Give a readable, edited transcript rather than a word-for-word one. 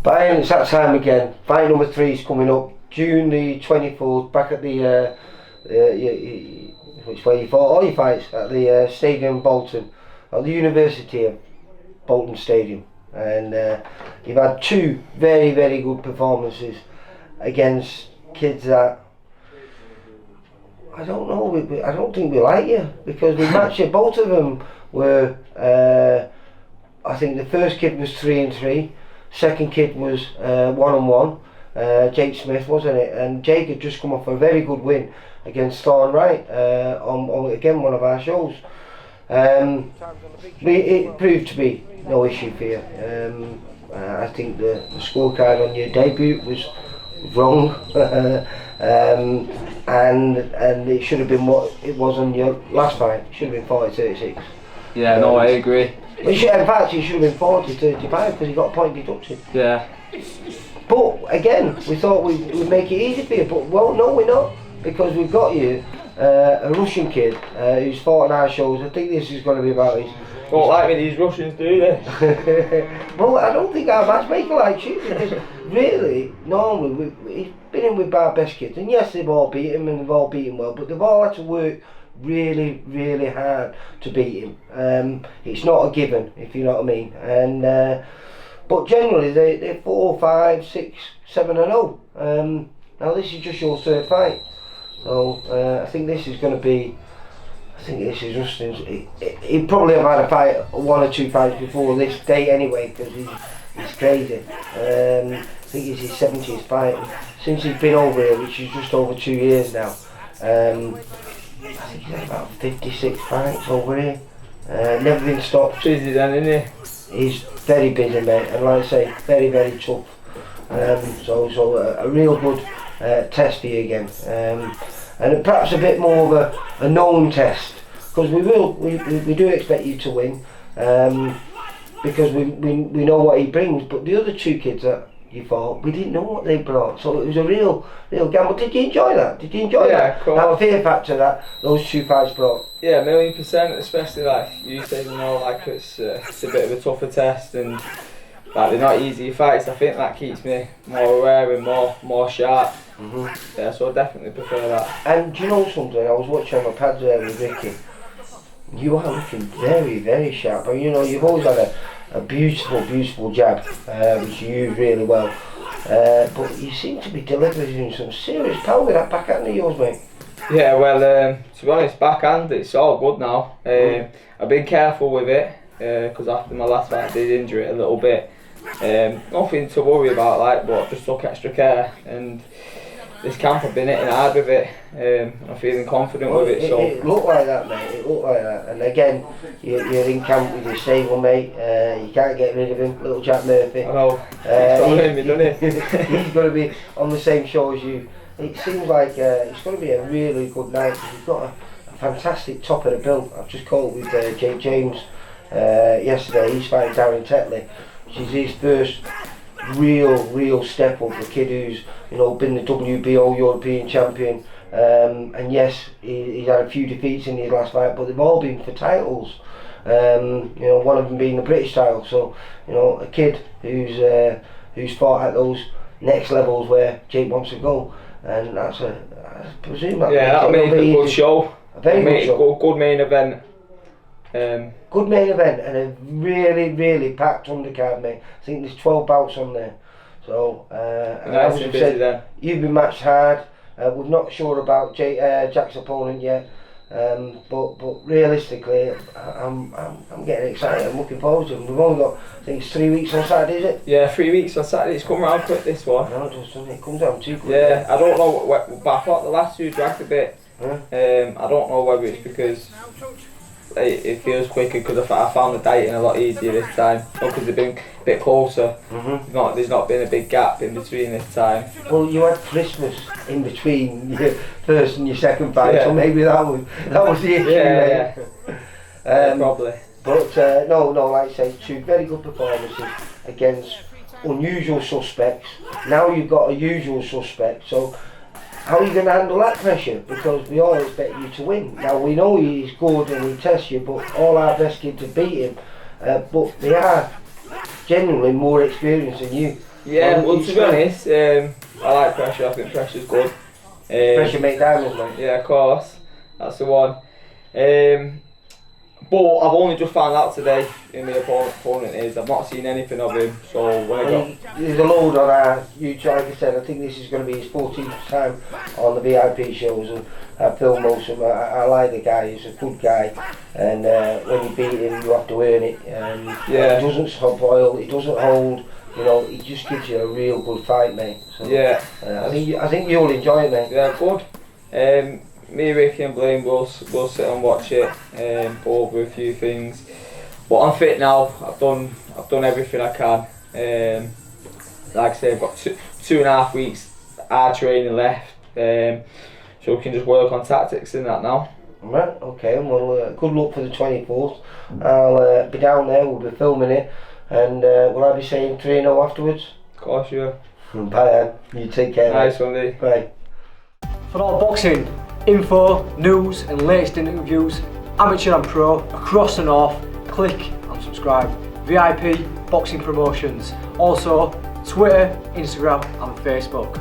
Bayan, it's that time again. Fight number 3 is coming up June the 24th, back at the which way you fought all your fights at the stadium Bolton, at the University of Bolton Stadium, and you've had 2 very, very good performances against kids that I don't know. I don't think we like you, because we matched you. Both of them were. I think the first kid was 3-3. Second kid was 1-1. Jake Smith, wasn't it? And Jake had just come off a very good win against Thorn Wright on again one of our shows. It proved to be no issue for you. I think the scorecard on your debut was wrong, and it should have been what it was on your last fight. It should have been 40-36. Yeah, no, I agree. In fact, it should have been 40-35 because he got a point deduction. Yeah. But again, we thought we'd make it easy for you, but well, no, we're not, because we've got you a Russian kid who's fought on our shows. I think this is going to be about his. Don't like me, these Russians, do they? Well, I don't think our matchmaker likes you, because really, normally, he's been in with our best kids, and yes, they've all beat him and they've all beat him well, but they've all had to work really, really hard to beat him. It's not a given, if you know what I mean. And but generally, they're 4, 5, 6, 7-0. Now this is just your 3rd fight, so I think this is going to be. I think this is Justin's. He'd probably have had a fight, 1 or 2 fights before this day anyway, because he's crazy. I think it's his 70th fight since he's been over here, which is just over 2 years now. I think he's had about 56 fights over here. Never been stopped. Busy then, isn't he? He's very busy, mate, and like I say, very, very tough. So a real good test for you again. And perhaps a bit more of a known test, because we do expect you to win, because we know what he brings. But the other 2 kids that you fought, we didn't know what they brought, so it was a real gamble. Did you enjoy that? Did you enjoy that fear factor that those 2 fights brought? Yeah, 1,000,000%. Especially like you said, like it's a bit of a tougher test, and like they're not easy fights. I think that keeps me more aware and more sharp. Yeah, so I definitely prefer that. And do you know something? I was watching my pads there with Ricky. You are looking very, very sharp. And you've always had a beautiful jab, which you use really well. But you seem to be delivering some serious power with that backhand of yours, mate. Yeah, well, to be honest, backhand, it's all good now. I've been careful with it, because after my last fight I did injure it a little bit. Nothing to worry about, but just took extra care, and this camp I've been hitting hard with it. I'm feeling confident with it. So it looked like that, mate. It looked like that. And again, you're in camp with your stable mate. You can't get rid of him, little Jack Murphy. I know. He's going to be on the same show as you. It seems like it's going to be a really good night, because you've got a fantastic top of the bill. I've just caught with Jake James yesterday. He's fighting Darren Tetley, which is his first real step up. The kid who's been the WBO European champion, and yes, he's had a few defeats in his last fight, but they've all been for titles. One of them being the British title. So a kid who's fought at those next levels where Jake wants to go, and I presume that'll make a good show. A very good show. Good main event. Good main event, and a really packed undercard, mate. I think there's 12 bouts on there. So, nice and busy then. You've been matched hard. We're not sure about Jack's opponent yet, but realistically, I'm getting excited. I'm looking forward to it. We've only got, I think it's 3 weeks on Saturday, is it? Yeah, 3 weeks on Saturday. It's come round quick, this one. No, it comes down too quick. Yeah, I don't know, but I thought the last 2 dragged a bit. Huh? I don't know whether it's because it feels quicker, because I found the dieting a lot easier this time, because they've been a bit closer. There's not been a big gap in between this time. Well, you had Christmas in between your first and your second fight, so maybe that was the issue. Yeah. Probably. But no, like I say, 2 very good performances against unusual suspects. Now you've got a usual suspect, so how are you going to handle that pressure? Because we all expect you to win. Now we know he's good and he tests you, but all our best kids have beat him. But they are genuinely more experienced than you. Yeah, Well, well, you to be honest, I like pressure. I think pressure's good. Pressure make diamonds, mate. Yeah, of course. That's the one. But I've only just found out today who my opponent is. I've not seen anything of him. So when I got... There's a load on our YouTube. Like I said, I think this is going to be his 14th time on the VIP shows, and I film most of them. I like the guy. He's a good guy, and when you beat him, you have to earn it. Yeah. He doesn't stop oil. He doesn't hold. You know, he just gives you a real good fight, mate. So, Yeah. I think you'll enjoy it, mate. Yeah, good. Me, Ricky and Blaine will sit and watch it, go over a few things. But I'm fit now. I've done everything I can. Like I say, I've got 2.5 weeks hard training left, so we can just work on tactics in that now. Right, okay, well, good luck for the 24th. I'll be down there, we'll be filming it, and will I be saying 3-0 afterwards? Of course, yeah. Bye, you take care. Nice one, mate. Bye. For all boxing info, news and latest interviews, amateur and pro, across the north, click and subscribe. VIP Boxing Promotions. Also, Twitter, Instagram and Facebook.